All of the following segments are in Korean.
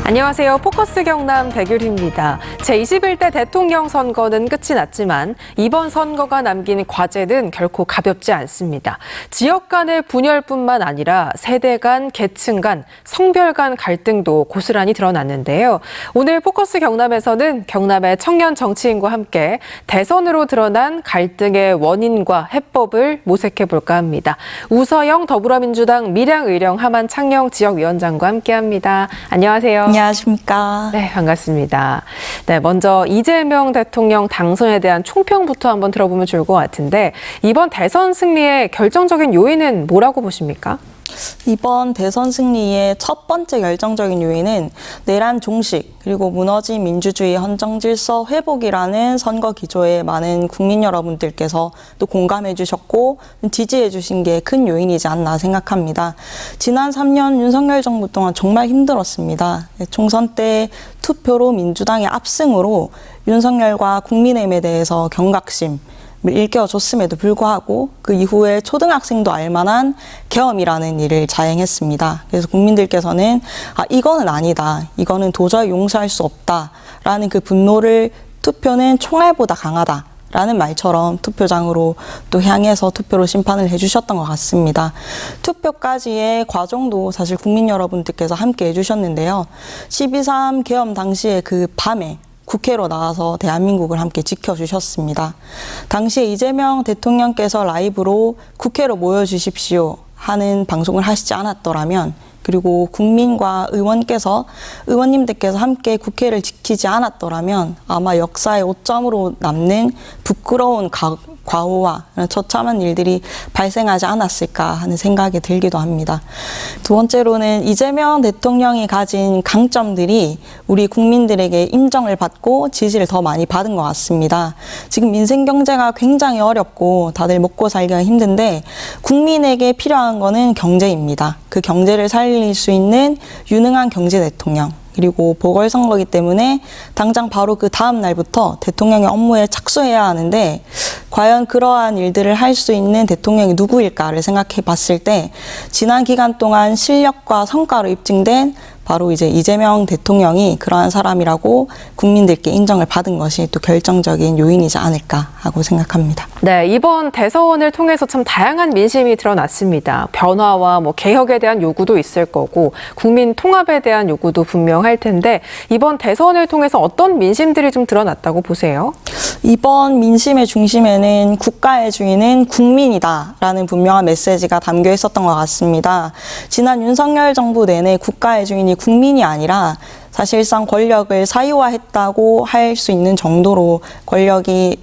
안녕하세요. 포커스 경남 백유리입니다. 제21대 대통령 선거는 끝이 났지만 이번 선거가 남긴 과제는 결코 가볍지 않습니다. 지역 간의 분열뿐만 아니라 세대 간, 계층 간, 성별 간 갈등도 고스란히 드러났는데요. 오늘 포커스 경남에서는 경남의 청년 정치인과 함께 대선으로 드러난 갈등의 원인과 해법을 모색해볼까 합니다. 우서영 더불어민주당 밀양의령 함안 창녕 지역위원장과 함께합니다. 안녕하세요. 안녕하십니까. 네, 반갑습니다. 네, 먼저 이재명 대통령 당선에 대한 총평부터 한번 들어보면 좋을 것 같은데 이번 대선 승리의 결정적인 요인은 뭐라고 보십니까? 이번 대선 승리의 첫 번째 결정적인 요인은 내란 종식 그리고 무너진 민주주의 헌정 질서 회복이라는 선거 기조에 많은 국민 여러분들께서 또 공감해 주셨고 지지해 주신 게 큰 요인이지 않나 생각합니다. 지난 3년 윤석열 정부 동안 정말 힘들었습니다. 총선 때 투표로 민주당의 압승으로 윤석열과 국민의힘에 대해서 경각심 일깨워줬음에도 불구하고 그 이후에 초등학생도 알만한 계엄이라는 일을 자행했습니다. 그래서 국민들께서는 이거는 아니다. 이거는 도저히 용서할 수 없다라는 그 분노를 투표는 총알보다 강하다. 라는 말처럼 투표장으로 또 향해서 투표로 심판을 해주셨던 것 같습니다. 투표까지의 과정도 사실 국민 여러분들께서 함께 해주셨는데요. 12.3 계엄 당시에 그 밤에 국회로 나와서 대한민국을 함께 지켜주셨습니다. 당시에 이재명 대통령께서 라이브로 국회로 모여주십시오 하는 방송을 하시지 않았더라면 그리고 국민과 의원님들께서 함께 국회를 지키지 않았더라면 아마 역사의 오점으로 남는 부끄러운 과오와 처참한 일들이 발생하지 않았을까 하는 생각이 들기도 합니다. 두 번째로는 이재명 대통령이 가진 강점들이 우리 국민들에게 인정을 받고 지지를 더 많이 받은 것 같습니다. 지금 민생 경제가 굉장히 어렵고 다들 먹고 살기가 힘든데 국민에게 필요한 거는 경제입니다. 그 경제를 살릴 수 있는 유능한 경제 대통령. 그리고 보궐선거이기 때문에 당장 바로 그 다음 날부터 대통령의 업무에 착수해야 하는데 과연 그러한 일들을 할 수 있는 대통령이 누구일까를 생각해 봤을 때 지난 기간 동안 실력과 성과로 입증된 바로 이제 이재명 대통령이 그러한 사람이라고 국민들께 인정을 받은 것이 또 결정적인 요인이지 않을까 하고 생각합니다. 네, 이번 대선을 통해서 참 다양한 민심이 드러났습니다. 변화와 개혁에 대한 요구도 있을 거고 국민 통합에 대한 요구도 분명할 텐데 이번 대선을 통해서 어떤 민심들이 좀 드러났다고 보세요? 이번 민심의 중심에는 국가의 주인은 국민이다라는 분명한 메시지가 담겨 있었던 것 같습니다. 지난 윤석열 정부 내내 국가의 주인이 국민이 아니라 사실상 권력을 사유화했다고 할 수 있는 정도로 권력이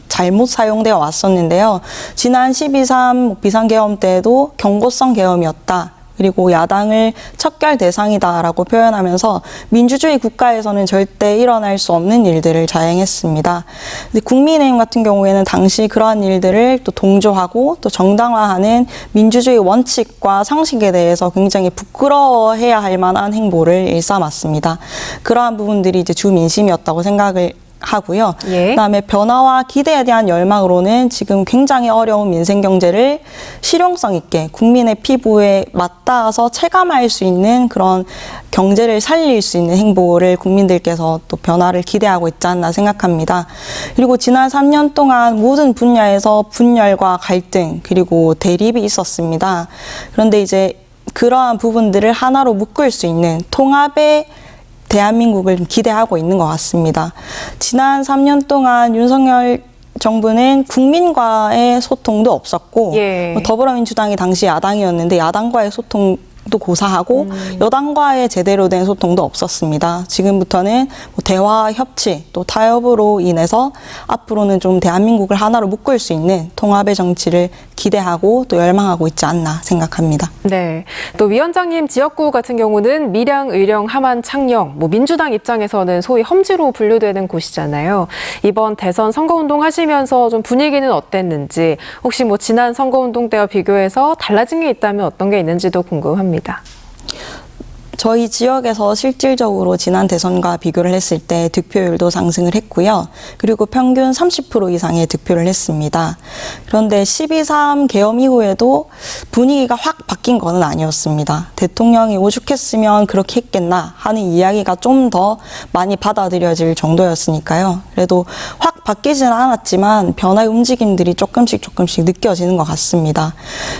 잘못 사용되어 왔었는데요. 지난 12.3 비상계엄 때도 경고성 계엄이었다. 그리고 야당을 척결 대상이다라고 표현하면서 민주주의 국가에서는 절대 일어날 수 없는 일들을 자행했습니다. 근데 국민의힘 같은 경우에는 당시 그러한 일들을 또 동조하고 또 정당화하는 민주주의 원칙과 상식에 대해서 굉장히 부끄러워해야 할 만한 행보를 일삼았습니다. 그러한 부분들이 이제 주 민심이었다고 생각을 하고요. 그다음에 변화와 기대에 대한 열망으로는 지금 굉장히 어려운 민생 경제를 실용성 있게 국민의 피부에 맞닿아서 체감할 수 있는 그런 경제를 살릴 수 있는 행보를 국민들께서 또 변화를 기대하고 있지 않나 생각합니다. 그리고 지난 3년 동안 모든 분야에서 분열과 갈등 그리고 대립이 있었습니다. 그런데 이제 그러한 부분들을 하나로 묶을 수 있는 통합의 대한민국을 기대하고 있는 것 같습니다. 지난 3년 동안 윤석열 정부는 국민과의 소통도 없었고 더불어민주당이 당시 야당이었는데 야당과의 소통도 고사하고 여당과의 제대로 된 소통도 없었습니다. 지금부터는 대화, 협치, 또 타협으로 인해서 앞으로는 좀 대한민국을 하나로 묶을 수 있는 통합의 정치를 기대하고 또 열망하고 있지 않나 생각합니다. 네, 또 위원장님 지역구 같은 경우는 밀양, 의령, 함안, 창녕, 민주당 입장에서는 소위 험지로 분류되는 곳이잖아요. 이번 대선 선거운동 하시면서 좀 분위기는 어땠는지 혹시 지난 선거운동 때와 비교해서 달라진 게 있다면 어떤 게 있는지도 궁금합니다. 저희 지역에서 실질적으로 지난 대선과 비교를 했을 때 득표율도 상승을 했고요. 그리고 평균 30% 이상의 득표를 했습니다. 그런데 12.3 계엄 이후에도 분위기가 확 바뀐 건 아니었습니다. 대통령이 오죽했으면 그렇게 했겠나 하는 이야기가 좀 더 많이 받아들여질 정도였으니까요. 그래도 확 바뀌지는 않았지만 변화의 움직임들이 조금씩 느껴지는 것 같습니다.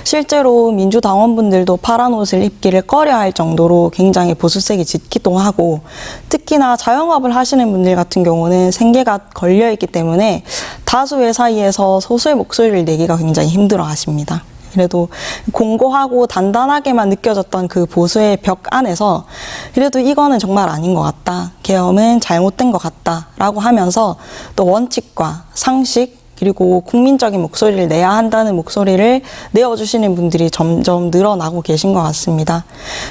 실제로 민주당원분들도 파란 옷을 입기를 꺼려할 정도로 굉장히 보수색이 짙기도 하고, 특히나 자영업을 하시는 분들 같은 경우는 생계가 걸려있기 때문에 다수의 사이에서 소수의 목소리를 내기가 굉장히 힘들어 하십니다. 그래도 공고하고 단단하게만 느껴졌던 그 보수의 벽 안에서 그래도 이거는 정말 아닌 것 같다, 계엄은 잘못된 것 같다 라고 하면서 또 원칙과 상식 그리고 국민적인 목소리를 내야 한다는 목소리를 내어주시는 분들이 점점 늘어나고 계신 것 같습니다.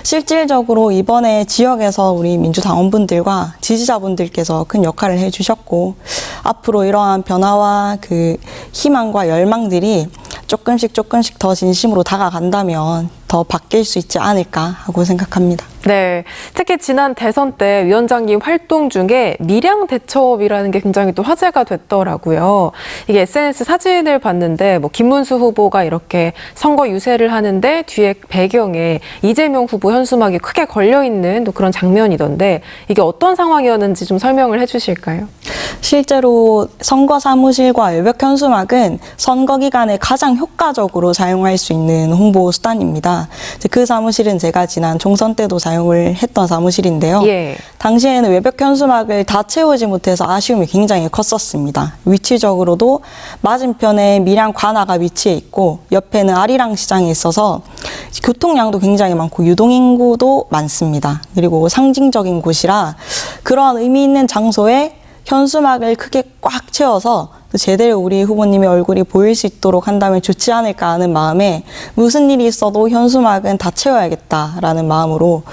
실질적으로 이번에 지역에서 우리 민주당원분들과 지지자분들께서 큰 역할을 해주셨고, 앞으로 이러한 변화와 그 희망과 열망들이 조금씩 더 진심으로 다가간다면 더 바뀔 수 있지 않을까 하고 생각합니다. 네, 특히 지난 대선 때 위원장님 활동 중에 밀양 대첩이라는 게 굉장히 또 화제가 됐더라고요. 이게 SNS 사진을 봤는데 뭐 김문수 후보가 이렇게 선거 유세를 하는데 뒤에 배경에 이재명 후보 현수막이 크게 걸려 있는 또 그런 장면이던데, 이게 어떤 상황이었는지 좀 설명을 해주실까요? 실제로 선거 사무실과 외벽 현수막은 선거 기간에 가장 효과적으로 사용할 수 있는 홍보 수단입니다. 그 사무실은 제가 지난 총선 때도 사용을 했던 사무실인데요. 예. 당시에는 외벽 현수막을 다 채우지 못해서 아쉬움이 굉장히 컸었습니다. 위치적으로도 맞은편에 밀양 관아가 위치해 있고 옆에는 아리랑 시장이 있어서 교통량도 굉장히 많고 유동인구도 많습니다. 그리고 상징적인 곳이라 그러한 의미 있는 장소에 현수막을 크게 꽉 채워서 제대로 우리 후보님의 얼굴이 보일 수 있도록 한다면 좋지 않을까 하는 마음에, 무슨 일이 있어도 현수막은 다 채워야겠다라는 마음으로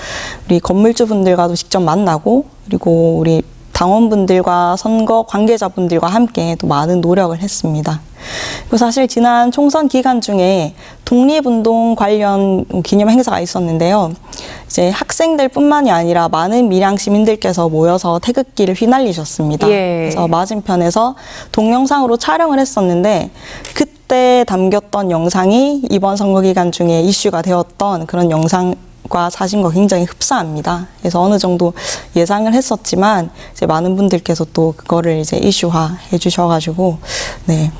우리 건물주분들과도 직접 만나고, 그리고 우리 당원분들과 선거 관계자분들과 함께 또 많은 노력을 했습니다. 그리고 사실 지난 총선 기간 중에 독립운동 관련 기념 행사가 있었는데요. 이제 학생들뿐만이 아니라 많은 밀양 시민들께서 모여서 태극기를 휘날리셨습니다. 예. 그래서 맞은편에서 동영상으로 촬영을 했었는데, 그때 담겼던 영상이 이번 선거 기간 중에 이슈가 되었던 그런 영상과 사진과 굉장히 흡사합니다. 그래서 어느 정도 예상을 했었지만 이제 많은 분들께서 또 그거를 이제 이슈화해 주셔가지고 네.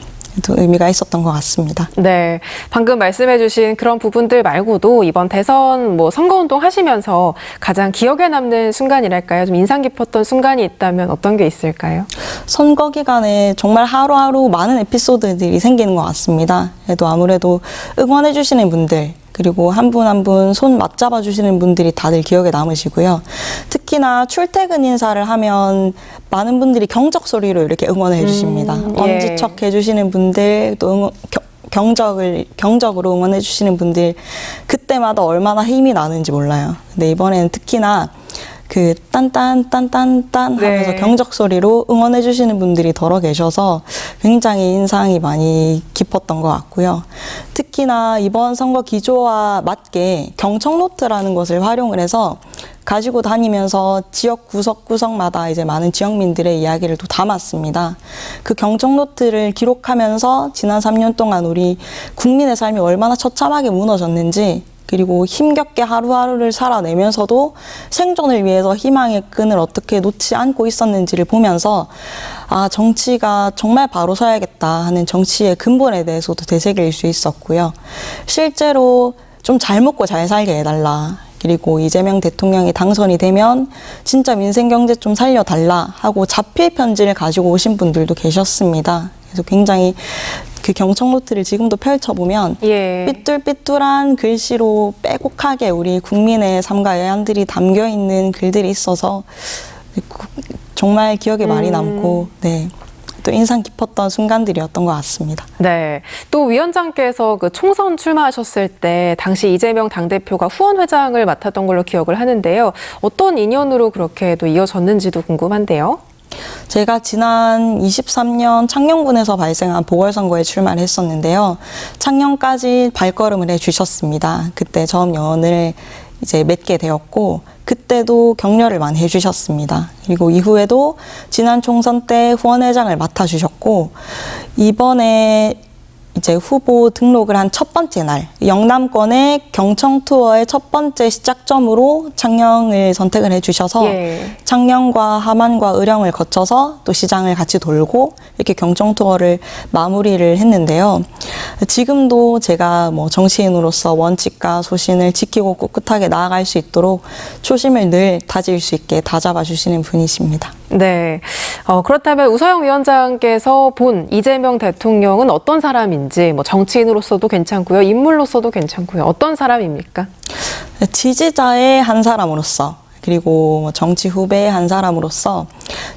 또 의미가 있었던 것 같습니다. 네, 방금 말씀해주신 그런 부분들 말고도 이번 대선 뭐 선거운동 하시면서 가장 기억에 남는 순간이랄까요? 좀 인상 깊었던 순간이 있다면 어떤 게 있을까요? 선거 기간에 정말 하루하루 많은 에피소드들이 생기는 것 같습니다. 그래도 아무래도 응원해 주시는 분들, 그리고 한 분 한 분 손 맞잡아 주시는 분들이 다들 기억에 남으시고요. 특히나 출퇴근 인사를 하면 많은 분들이 경적 소리로 이렇게 응원을 해주십니다. 예. 엄지척 해주시는 분들, 또 경적으로 응원해 주시는 분들, 그때마다 얼마나 힘이 나는지 몰라요. 근데 이번에는 특히나 그 딴딴딴딴딴 하면서 네. 경적 소리로 응원해 주시는 분들이 더러 계셔서 굉장히 인상이 많이 깊었던 것 같고요. 특히나 이번 선거 기조와 맞게 경청노트라는 것을 활용을 해서 가지고 다니면서 지역 구석구석마다 이제 많은 지역민들의 이야기를 또 담았습니다. 그 경청노트를 기록하면서 지난 3년 동안 우리 국민의 삶이 얼마나 처참하게 무너졌는지, 그리고 힘겹게 하루하루를 살아내면서도 생존을 위해서 희망의 끈을 어떻게 놓지 않고 있었는지를 보면서, 아, 정치가 정말 바로 서야겠다 하는 정치의 근본에 대해서도 되새길 수 있었고요. 실제로 좀 잘 먹고 잘 살게 해달라, 그리고 이재명 대통령이 당선이 되면 진짜 민생 경제 좀 살려달라 하고 자필 편지를 가지고 오신 분들도 계셨습니다. 그래서 굉장히 그 경청노트를 지금도 펼쳐보면 예. 삐뚤삐뚤한 글씨로 빼곡하게 우리 국민의 삶과 애환들이 담겨있는 글들이 있어서 정말 기억에 많이 남고, 네, 또 인상 깊었던 순간들이었던 것 같습니다. 네, 또 위원장께서 그 총선 출마하셨을 때 당시 이재명 당대표가 후원회장을 맡았던 걸로 기억을 하는데요. 어떤 인연으로 그렇게 또 이어졌는지도 궁금한데요. 제가 지난 23년 창녕군에서 발생한 보궐선거에 출마를 했었는데요. 창녕까지 발걸음을 해주셨습니다. 그때 저음여원을 이제 맺게 되었고 그때도 격려를 많이 해주셨습니다. 그리고 이후에도 지난 총선 때 후원회장을 맡아주셨고 이번에 이제 후보 등록을 한 첫 번째 날 영남권의 경청 투어의 첫 번째 시작점으로 창녕을 선택을 해주셔서 예. 창녕과 함안과 의령을 거쳐서 또 시장을 같이 돌고 이렇게 경청 투어를 마무리를 했는데요. 지금도 제가 뭐 정치인으로서 원칙과 소신을 지키고 꿋꿋하게 나아갈 수 있도록 초심을 늘 다질 수 있게 다잡아 주시는 분이십니다. 네. 그렇다면 우서영 위원장께서 본 이재명 대통령은 어떤 사람인지 뭐 정치인으로서도 괜찮고요. 인물로서도 괜찮고요. 어떤 사람입니까? 지지자의 한 사람으로서 그리고 뭐 정치 후배의 한 사람으로서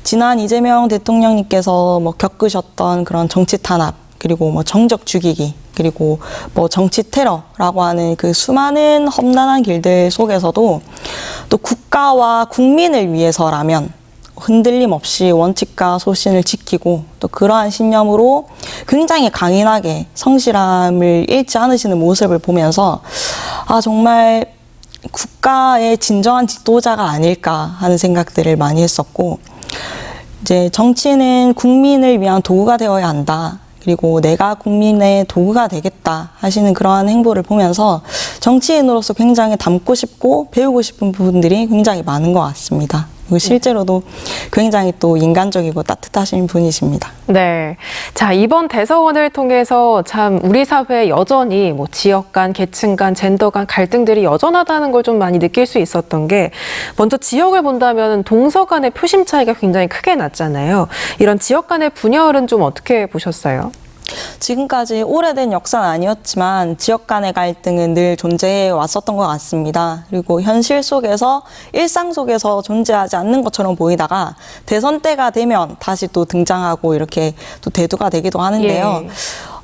지난 이재명 대통령님께서 뭐 겪으셨던 그런 정치 탄압 그리고 뭐 정적 죽이기 그리고 뭐 정치 테러라고 하는 그 수많은 험난한 길들 속에서도 또 국가와 국민을 위해서라면 흔들림 없이 원칙과 소신을 지키고 또 그러한 신념으로 굉장히 강인하게 성실함을 잃지 않으시는 모습을 보면서 아 정말 국가의 진정한 지도자가 아닐까 하는 생각들을 많이 했었고 이제 정치는 국민을 위한 도구가 되어야 한다. 그리고 내가 국민의 도구가 되겠다 하시는 그러한 행보를 보면서 정치인으로서 굉장히 닮고 싶고 배우고 싶은 부분들이 굉장히 많은 것 같습니다. 그리고 실제로도 굉장히 또 인간적이고 따뜻하신 분이십니다. 네. 자, 이번 대선을 통해서 참 우리 사회에 여전히 뭐 지역 간, 계층 간, 젠더 간 갈등들이 여전하다는 걸 좀 많이 느낄 수 있었던 게 먼저 지역을 본다면 동서 간의 표심 차이가 굉장히 크게 났잖아요. 이런 지역 간의 분열은 좀 어떻게 보셨어요? 지금까지 오래된 역사는 아니었지만 지역 간의 갈등은 늘 존재해 왔었던 것 같습니다. 그리고 현실 속에서 일상 속에서 존재하지 않는 것처럼 보이다가 대선 때가 되면 다시 또 등장하고 이렇게 또 대두가 되기도 하는데요. 예.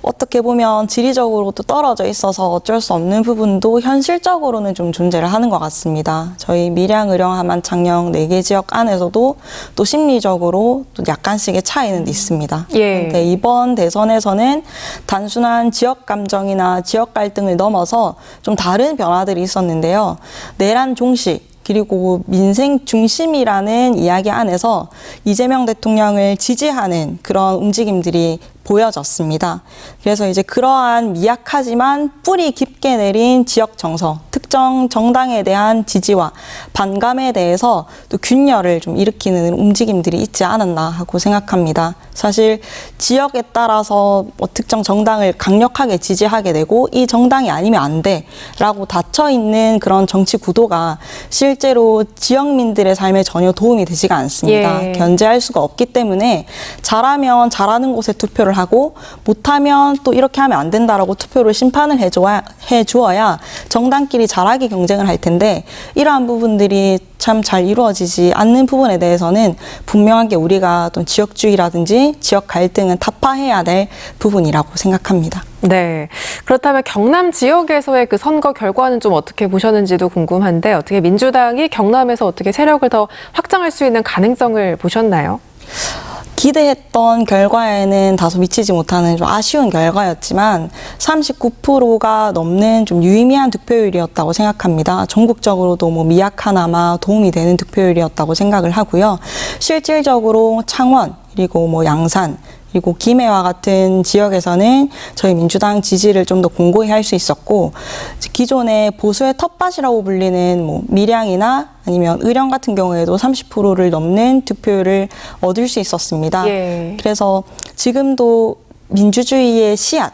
어떻게 보면 지리적으로도 떨어져 있어서 어쩔 수 없는 부분도 현실적으로는 좀 존재를 하는 것 같습니다. 저희 밀양, 의령, 함안, 창녕 4개 지역 안에서도 또 심리적으로 또 약간씩의 차이는 있습니다. 예. 그런데 이번 대선에서는 단순한 지역 감정이나 지역 갈등을 넘어서 좀 다른 변화들이 있었는데요. 내란 종식 그리고 민생 중심이라는 이야기 안에서 이재명 대통령을 지지하는 그런 움직임들이 보여졌습니다. 그래서 이제 그러한 미약하지만 뿌리 깊게 내린 지역 정서, 특정 정당에 대한 지지와 반감에 대해서 또 균열을 좀 일으키는 움직임들이 있지 않았나 하고 생각합니다. 사실 지역에 따라서 뭐 특정 정당을 강력하게 지지하게 되고 이 정당이 아니면 안 돼라고 닫혀 있는 그런 정치 구도가 실제로 지역민들의 삶에 전혀 도움이 되지가 않습니다. 예. 견제할 수가 없기 때문에 잘하면 잘하는 곳에 투표를 하고 못하면 또 이렇게 하면 안 된다라고 투표를 심판을 해주어야 정당끼리 잘하게 경쟁을 할 텐데 이러한 부분들이 참 잘 이루어지지 않는 부분에 대해서는 분명하게 우리가 어떤 지역주의라든지 지역 갈등은 타파해야 될 부분이라고 생각합니다. 네. 그렇다면 경남 지역에서의 그 선거 결과는 좀 어떻게 보셨는지도 궁금한데 어떻게 민주당이 경남에서 어떻게 세력을 더 확장할 수 있는 가능성을 보셨나요? 기대했던 결과에는 다소 미치지 못하는 좀 아쉬운 결과였지만 39%가 넘는 좀 유의미한 득표율이었다고 생각합니다. 전국적으로도 뭐 미약하나마 도움이 되는 득표율이었다고 생각을 하고요. 실질적으로 창원 그리고 뭐 양산 그리고 김해와 같은 지역에서는 저희 민주당 지지를 좀 더 공고히 할 수 있었고 기존의 보수의 텃밭이라고 불리는 뭐 밀양이나 아니면 의령 같은 경우에도 30%를 넘는 득표율을 얻을 수 있었습니다. 예. 그래서 지금도 민주주의의 씨앗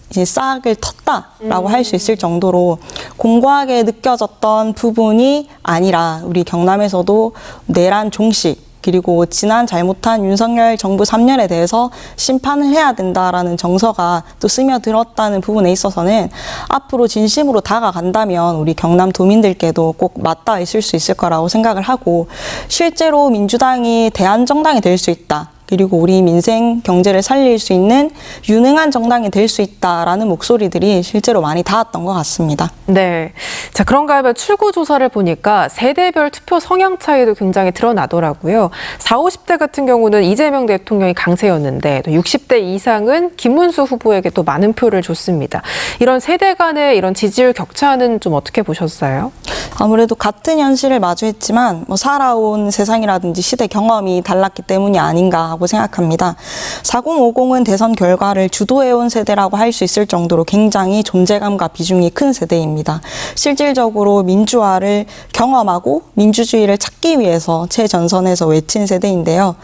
이제 싹을 텄다라고 할 수 있을 정도로 공고하게 느껴졌던 부분이 아니라 우리 경남에서도 내란 종식 그리고 지난 잘못한 윤석열 정부 3년에 대해서 심판을 해야 된다라는 정서가 또 스며들었다는 부분에 있어서는 앞으로 진심으로 다가간다면 우리 경남 도민들께도 꼭 맞닿아 있을 수 있을 거라고 생각을 하고 실제로 민주당이 대안정당이 될 수 있다. 그리고 우리 민생 경제를 살릴 수 있는 유능한 정당이 될 수 있다라는 목소리들이 실제로 많이 닿았던 것 같습니다. 네. 자, 그런가 하면 출구 조사를 보니까 세대별 투표 성향 차이도 굉장히 드러나더라고요. 40, 50대 같은 경우는 이재명 대통령이 강세였는데 또 60대 이상은 김문수 후보에게 또 많은 표를 줬습니다. 이런 세대 간의 이런 지지율 격차는 좀 어떻게 보셨어요? 아무래도 같은 현실을 마주했지만 살아온 세상이라든지 시대 경험이 달랐기 때문이 아닌가 하고 생각합니다. 4050은 대선 결과를 주도해온 세대라고 할 수 있을 정도로 굉장히 존재감과 비중이 큰 세대입니다. 실질적으로 민주화를 경험하고 민주주의를 찾기 위해서 최전선에서 외친 세대인데요.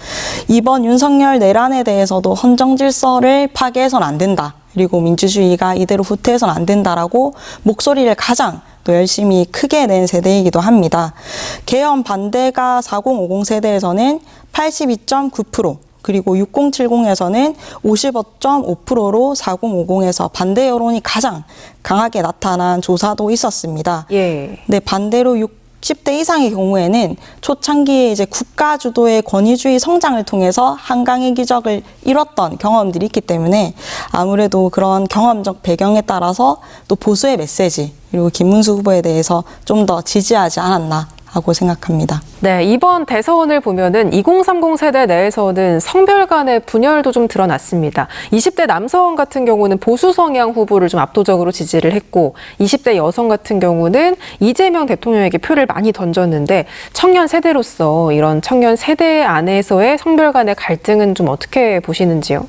이번 윤석열 내란에 대해서도 헌정 질서를 파괴해서는 안 된다. 그리고 민주주의가 이대로 후퇴해서는 안 된다라고 목소리를 가장 또 열심히 크게 낸 세대이기도 합니다. 개헌 반대가 4050 세대에서는 82.9%, 그리고 6070에서는 55.5%로 4050에서 반대 여론이 가장 강하게 나타난 조사도 있었습니다. 예. 네, 반대로 60대 이상의 경우에는 초창기에 이제 국가 주도의 권위주의 성장을 통해서 한강의 기적을 이뤘던 경험들이 있기 때문에 아무래도 그런 경험적 배경에 따라서 또 보수의 메시지 그리고 김문수 후보에 대해서 좀 더 지지하지 않았나 하고 생각합니다. 네, 이번 대선을 보면은 2030 세대 내에서는 성별 간의 분열도 좀 드러났습니다. 20대 남성 같은 경우는 보수 성향 후보를 좀 압도적으로 지지를 했고 20대 여성 같은 경우는 이재명 대통령에게 표를 많이 던졌는데 청년 세대로서 이런 청년 세대 안에서의 성별 간의 갈등은 좀 어떻게 보시는지요?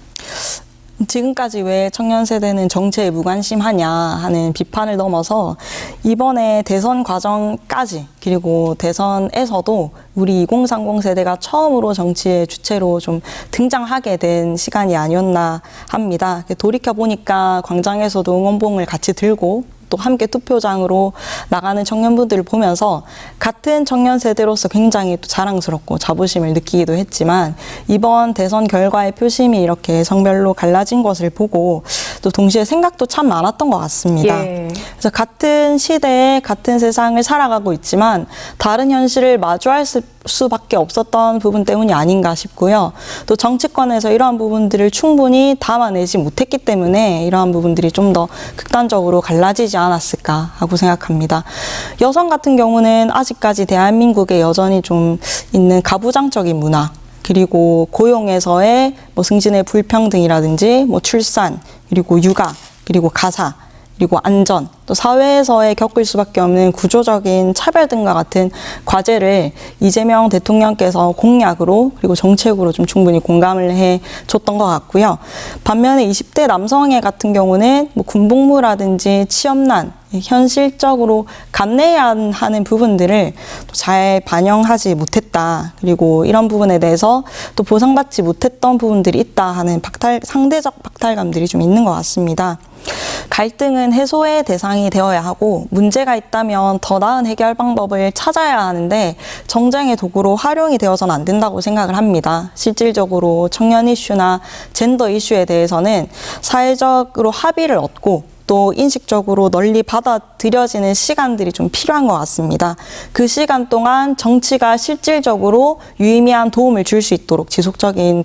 지금까지 왜 청년 세대는 정치에 무관심하냐 하는 비판을 넘어서 이번에 대선 과정까지 그리고 대선에서도 우리 2030 세대가 처음으로 정치의 주체로 좀 등장하게 된 시간이 아니었나 합니다. 돌이켜보니까 광장에서도 응원봉을 같이 들고 또 함께 투표장으로 나가는 청년분들을 보면서 같은 청년 세대로서 굉장히 또 자랑스럽고 자부심을 느끼기도 했지만 이번 대선 결과의 표심이 이렇게 성별로 갈라진 것을 보고 또 동시에 생각도 참 많았던 것 같습니다. 예. 그래서 같은 시대에 같은 세상을 살아가고 있지만 다른 현실을 마주할 수밖에 없었던 부분 때문이 아닌가 싶고요. 또 정치권에서 이러한 부분들을 충분히 담아내지 못했기 때문에 이러한 부분들이 좀 더 극단적으로 갈라지지 않았을까 하고 생각합니다. 여성 같은 경우는 아직까지 대한민국에 여전히 좀 있는 가부장적인 문화 그리고 고용에서의 승진의 불평등이라든지 출산 그리고 육아 그리고 가사 그리고 안전, 또 사회에서의 겪을 수밖에 없는 구조적인 차별 등과 같은 과제를 이재명 대통령께서 공약으로 그리고 정책으로 좀 충분히 공감을 해줬던 것 같고요. 반면에 20대 남성의 같은 경우는 군복무라든지 취업난, 현실적으로 감내해야 하는 부분들을 잘 반영하지 못했다. 그리고 이런 부분에 대해서 또 보상받지 못했던 부분들이 있다 하는 상대적 박탈감들이 좀 있는 것 같습니다. 갈등은 해소의 대상이 되어야 하고 문제가 있다면 더 나은 해결 방법을 찾아야 하는데 정쟁의 도구로 활용이 되어서는 안 된다고 생각을 합니다. 실질적으로 청년 이슈나 젠더 이슈에 대해서는 사회적으로 합의를 얻고 또 인식적으로 널리 받아들여지는 시간들이 좀 필요한 것 같습니다. 그 시간 동안 정치가 실질적으로 유의미한 도움을 줄 수 있도록 지속적인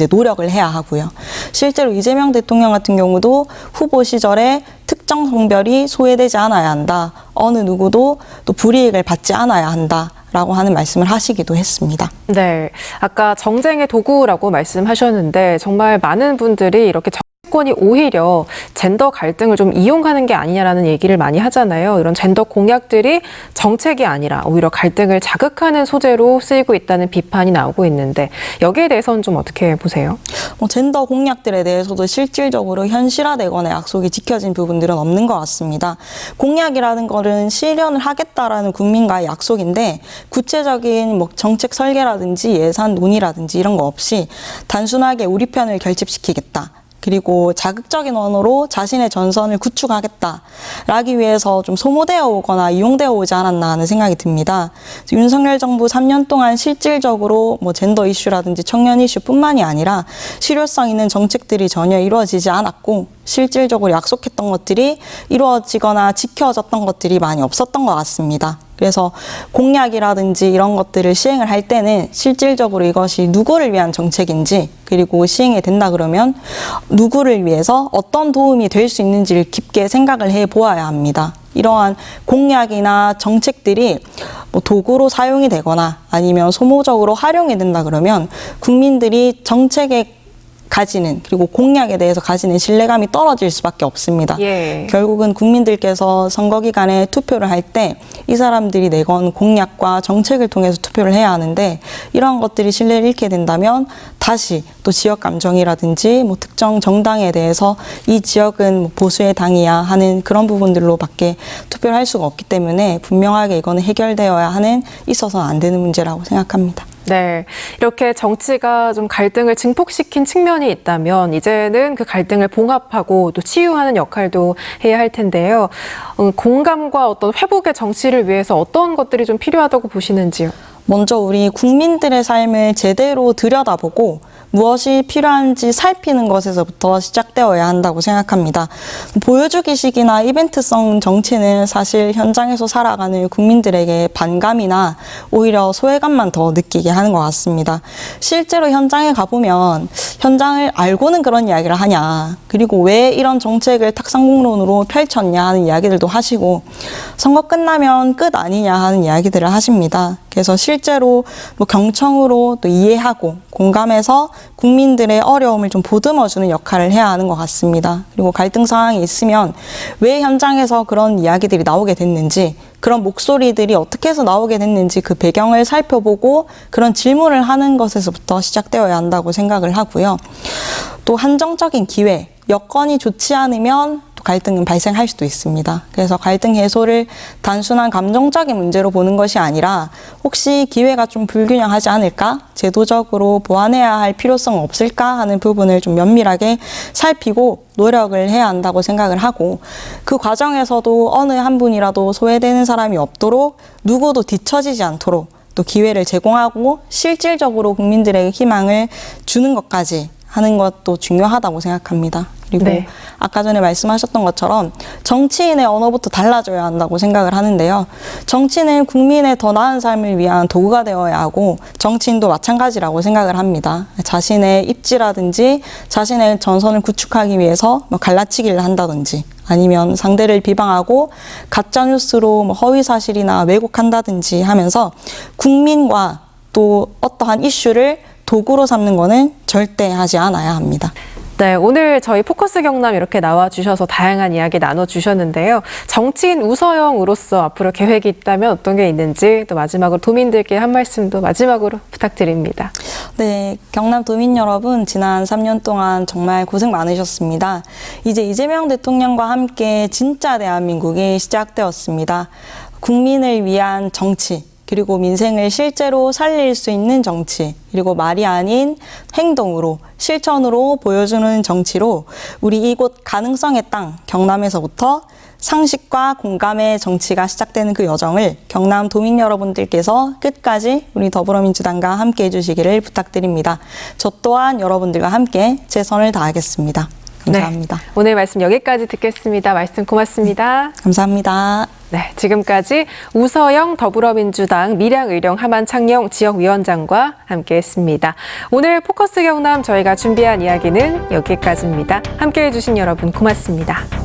노력을 해야 하고요. 실제로 이재명 대통령 같은 경우도 후보 시절에 특정 성별이 소외되지 않아야 한다. 어느 누구도 또 불이익을 받지 않아야 한다. 라고 하는 말씀을 하시기도 했습니다. 네, 아까 정쟁의 도구라고 말씀하셨는데 정말 많은 분들이 이렇게 정치권이 오히려 젠더 갈등을 좀 이용하는 게 아니냐라는 얘기를 많이 하잖아요. 이런 젠더 공약들이 정책이 아니라 오히려 갈등을 자극하는 소재로 쓰이고 있다는 비판이 나오고 있는데 여기에 대해서는 좀 어떻게 보세요? 젠더 공약들에 대해서도 실질적으로 현실화되거나 약속이 지켜진 부분들은 없는 것 같습니다. 공약이라는 거는 실현을 하겠다라는 국민과의 약속인데 구체적인 정책 설계라든지 예산 논의라든지 이런 거 없이 단순하게 우리 편을 결집시키겠다. 그리고 자극적인 언어로 자신의 전선을 구축하겠다라기 위해서 좀 소모되어 오거나 이용되어 오지 않았나 하는 생각이 듭니다. 윤석열 정부 3년 동안 실질적으로 젠더 이슈라든지 청년 이슈뿐만이 아니라 실효성 있는 정책들이 전혀 이루어지지 않았고 실질적으로 약속했던 것들이 이루어지거나 지켜졌던 것들이 많이 없었던 것 같습니다. 그래서 공약이라든지 이런 것들을 시행을 할 때는 실질적으로 이것이 누구를 위한 정책인지, 그리고 시행이 된다 그러면 누구를 위해서 어떤 도움이 될 수 있는지를 깊게 생각을 해 보아야 합니다. 이러한 공약이나 정책들이 뭐 도구로 사용이 되거나 아니면 소모적으로 활용이 된다 그러면 국민들이 정책에 가지는, 그리고 공약에 대해서 가지는 신뢰감이 떨어질 수밖에 없습니다. 예. 결국은 국민들께서 선거 기간에 투표를 할 때 이 사람들이 내건 공약과 정책을 통해서 투표를 해야 하는데, 이러한 것들이 신뢰를 잃게 된다면 다시 또 지역 감정이라든지 뭐 특정 정당에 대해서 이 지역은 뭐 보수의 당이야 하는 그런 부분들로밖에 투표를 할 수가 없기 때문에 분명하게 이거는 해결되어야 하는, 있어서는 안 되는 문제라고 생각합니다. 네, 이렇게 정치가 좀 갈등을 증폭시킨 측면이 있다면 이제는 그 갈등을 봉합하고 또 치유하는 역할도 해야 할 텐데요. 공감과 어떤 회복의 정치를 위해서 어떤 것들이 좀 필요하다고 보시는지요? 먼저 우리 국민들의 삶을 제대로 들여다보고 무엇이 필요한지 살피는 것에서부터 시작되어야 한다고 생각합니다. 보여주기식이나 이벤트성 정치는 사실 현장에서 살아가는 국민들에게 반감이나 오히려 소외감만 더 느끼게 하는 것 같습니다. 실제로 현장에 가보면 현장을 알고는 그런 이야기를 하냐, 그리고 왜 이런 정책을 탁상공론으로 펼쳤냐 하는 이야기들도 하시고, 선거 끝나면 끝 아니냐 하는 이야기들을 하십니다. 그래서 실제로 뭐 경청으로 또 이해하고 공감해서 국민들의 어려움을 좀 보듬어주는 역할을 해야 하는 것 같습니다. 그리고 갈등 상황이 있으면 왜 현장에서 그런 이야기들이 나오게 됐는지, 그런 목소리들이 어떻게 해서 나오게 됐는지 그 배경을 살펴보고 그런 질문을 하는 것에서부터 시작되어야 한다고 생각을 하고요. 또 한정적인 기회, 여건이 좋지 않으면 또 갈등은 발생할 수도 있습니다. 그래서 갈등 해소를 단순한 감정적인 문제로 보는 것이 아니라 혹시 기회가 좀 불균형하지 않을까? 제도적으로 보완해야 할 필요성 없을까? 하는 부분을 좀 면밀하게 살피고 노력을 해야 한다고 생각을 하고, 그 과정에서도 어느 한 분이라도 소외되는 사람이 없도록 누구도 뒤처지지 않도록 또 기회를 제공하고 실질적으로 국민들에게 희망을 주는 것까지 하는 것도 중요하다고 생각합니다. 그리고 네. 아까 전에 말씀하셨던 것처럼 정치인의 언어부터 달라져야 한다고 생각을 하는데요. 정치는 국민의 더 나은 삶을 위한 도구가 되어야 하고 정치인도 마찬가지라고 생각을 합니다. 자신의 입지라든지 자신의 전선을 구축하기 위해서 뭐 갈라치기를 한다든지 아니면 상대를 비방하고 가짜뉴스로 뭐 허위사실이나 왜곡한다든지 하면서 국민과 또 어떠한 이슈를 도구로 삼는 거는 절대 하지 않아야 합니다. 네, 오늘 저희 포커스 경남 이렇게 나와주셔서 다양한 이야기 나눠주셨는데요. 정치인 우서영으로서 앞으로 계획이 있다면 어떤 게 있는지, 또 마지막으로 도민들께 한 말씀도 마지막으로 부탁드립니다. 네, 경남 도민 여러분, 지난 3년 동안 정말 고생 많으셨습니다. 이제 이재명 대통령과 함께 진짜 대한민국이 시작되었습니다. 국민을 위한 정치, 그리고 민생을 실제로 살릴 수 있는 정치, 그리고 말이 아닌 행동으로, 실천으로 보여주는 정치로 우리 이곳 가능성의 땅 경남에서부터 상식과 공감의 정치가 시작되는 그 여정을 경남 도민 여러분들께서 끝까지 우리 더불어민주당과 함께 해주시기를 부탁드립니다. 저 또한 여러분들과 함께 최선을 다하겠습니다. 감사합니다. 네, 오늘 말씀 여기까지 듣겠습니다. 말씀 고맙습니다. 감사합니다. 네, 지금까지 우서영 더불어민주당 밀양의령 함안창녕 지역위원장과 함께했습니다. 오늘 포커스 경남 저희가 준비한 이야기는 여기까지입니다. 함께해 주신 여러분 고맙습니다.